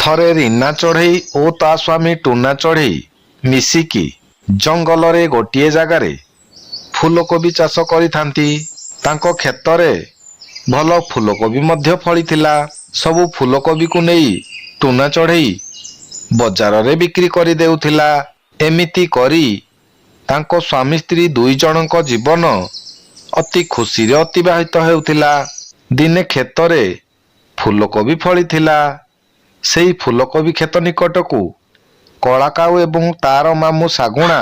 ଥରେ ରୀନା ଚଢ଼େଇ ଓ ତା ସ୍ୱାମୀ ଟୁନା ଚଢ଼େଇ ମିଶିକି ଜଙ୍ଗଲରେ ଗୋଟିଏ ଜାଗାରେ ଫୁଲକୋବି ଚାଷ କରିଥାନ୍ତି। ତାଙ୍କ କ୍ଷେତରେ ଭଲ ଫୁଲକୋବି ମଧ୍ୟ ଫଳିଥିଲା। ସବୁ ଫୁଲକୋବିକୁ ନେଇ ଟୁନା ଚଢ଼େଇ ବଜାରରେ ବିକ୍ରି କରିଦେଉଥିଲା। ଏମିତି କରି ତାଙ୍କ ସ୍ୱାମୀ ସ୍ତ୍ରୀ ଦୁଇ ଜଣଙ୍କ ଜୀବନ ଅତି ଖୁସିରେ ଅତିବାହିତ ହେଉଥିଲା। ଦିନେ କ୍ଷେତରେ ଫୁଲକୋବି ଫଳିଥିଲା। ସେଇ ଫୁଲକୋବି କ୍ଷେତ ନିକଟକୁ କଳାକାଉ ଏବଂ ତାର ମାମୁଁ ଶାଗୁଣା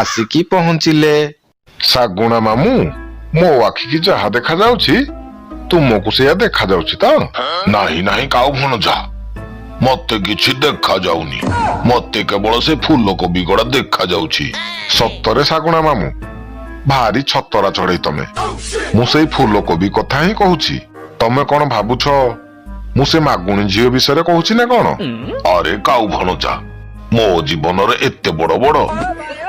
ଆସିକି ପହଞ୍ଚିଲେ। ଶାଗୁଣା ମାମୁଁ, ମୋ ଆଖିକି ଯାହା ଦେଖାଯାଉଛି ତୁମକୁ ସେଇଆ ଦେଖାଯାଉଛି ତ? ନାହିଁ ନାହିଁ କାଉ ଭଣଜା, ମତେ କିଛି ଦେଖାଯାଉନି। ମତେ କେବଳ ସେ ଫୁଲକୋବି ଗଡ଼ା ଦେଖାଯାଉଛି। ସତରେ ଶାଗୁଣା ମାମୁଁ, ଭାରି ଛତରା ଚଢ଼େଇ ତମେ। ମୁଁ ସେଇ ଫୁଲକୋବି କଥା ହିଁ କହୁଛି। ତମେ କଣ ଭାବୁଛ ମୁଁ ସେ ମାଗୁଣୀ ଝିଅ ବିଷୟରେ କହୁଛି ନା କଣ? ଆରେ କାଉ ଭଣଜା, ମୋ ଜୀବନରେ ଏତେ ବଡ଼ ବଡ଼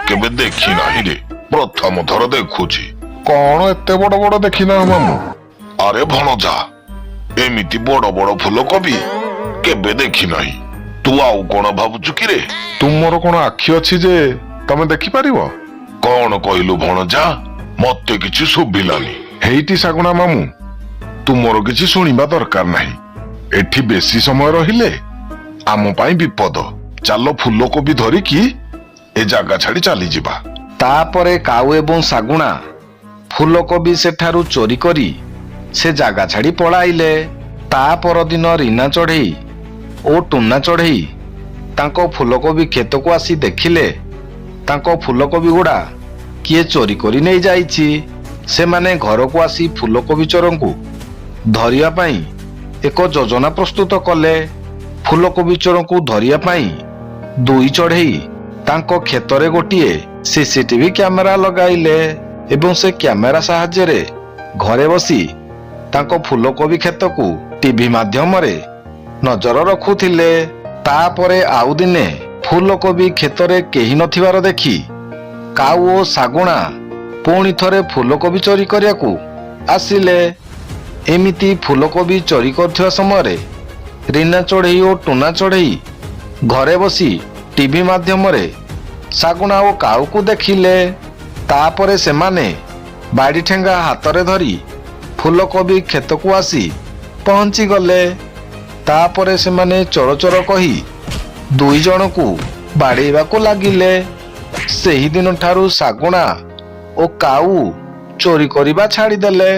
କେବେ ଦେଖି ନାହିଁ ରେ। ପ୍ରଥମ ଥର ଦେଖୁଛି। କଣ ଏତେ ବଡ଼ ବଡ଼ ଦେଖିନା ମାମୁଁ? ଆରେ ଭଣଜା, ଏମିତି ବଡ଼ ବଡ଼ ଫୁଲକୋବି କେବେ ଦେଖି ନାହିଁ। ତୁ ଆଉ କଣ ଭାବୁଛୁ କି ରେ? ତୁମର କଣ ଆଖି ଅଛି ଯେ ତମେ ଦେଖିପାରିବ? କଣ କହିଲୁ ଭଣଜା? ମତେ କିଛି ଶୁଭିଲାନି। ହେଇଟି ଶାଗୁଣା ମାମୁଁ, ତୁମର କିଛି ଶୁଣିବା ଦରକାର ନାହିଁ। ଏଠି ବେଶୀ ସମୟ ରହିଲେ ଆମ ପାଇଁ ବିପଦ। ଚାଲ ଫୁଲକୋବି ଧରିକି ଏ ଜାଗା ଛାଡି ଚାଲିଯିବା। ତାପରେ କାଉ ଏବଂ ଶାଗୁଣା ଫୁଲକୋବି ସେଠାରୁ ଚୋରି କରି ସେ ଜାଗା ଛାଡ଼ି ପଳାଇଲେ। ତା ପରଦିନ ରୀନା ଚଢ଼େଇ ଓ ଟୁନା ଚଢ଼େଇ ତାଙ୍କ ଫୁଲକୋବି କ୍ଷେତକୁ ଆସି ଦେଖିଲେ ତାଙ୍କ ଫୁଲକୋବି ଗୁଡ଼ା କିଏ ଚୋରି କରି ନେଇଯାଇଛି। ସେମାନେ ଘରକୁ ଆସି ଫୁଲକୋବି ଚୋରଙ୍କୁ ଧରିବା ପାଇଁ ଏକ ଯୋଜନା ପ୍ରସ୍ତୁତ କଲେ। ଫୁଲକୋବି ଚୋରଙ୍କୁ ଧରିବା ପାଇଁ ଦୁଇ ଚଢ଼େଇ ତାଙ୍କ କ୍ଷେତରେ ଗୋଟିଏ ସିସିଟିଭି କ୍ୟାମେରା ଲଗାଇଲେ ଏବଂ ସେ କ୍ୟାମେରା ସାହାଯ୍ୟରେ ଘରେ ବସି ତାଙ୍କ ଫୁଲକୋବି କ୍ଷେତକୁ ଟିଭି ମାଧ୍ୟମରେ ନଜର ରଖୁଥିଲେ। ତାପରେ ଆଉ ଦିନେ ଫୁଲକୋବି କ୍ଷେତରେ କେହି ନଥିବାର ଦେଖି କାଉ ଓ ଶାଗୁଣା ପୁଣି ଥରେ ଫୁଲକୋବି ଚୋରି କରିବାକୁ ଆସିଲେ। ଏମିତି ଫୁଲକୋବି ଚୋରି କରୁଥିବା ସମୟରେ ରୀନା ଚଢ଼େଇ ଓ ଟୁନା ଚଢ଼େଇ ଘରେ ବସି ଟିଭି ମାଧ୍ୟମରେ ଶାଗୁଣା ଓ କାଉକୁ ଦେଖିଲେ। ତାପରେ ସେମାନେ ବାଡ଼ି ଠେଙ୍ଗା ହାତରେ ଧରି ଫୁଲକୋବି କ୍ଷେତକୁ ଆସି ପହଞ୍ଚିଗଲେ। ତାପରେ ସେମାନେ ଚୋର ଚୋର କହି ଦୁଇ ଜଣକୁ ବାଡ଼େଇବାକୁ ଲାଗିଲେ। ସେହିଦିନ ଠାରୁ ଶାଗୁଣା ଓ କାଉ ଚୋରି କରିବା ଛାଡ଼ିଦେଲେ।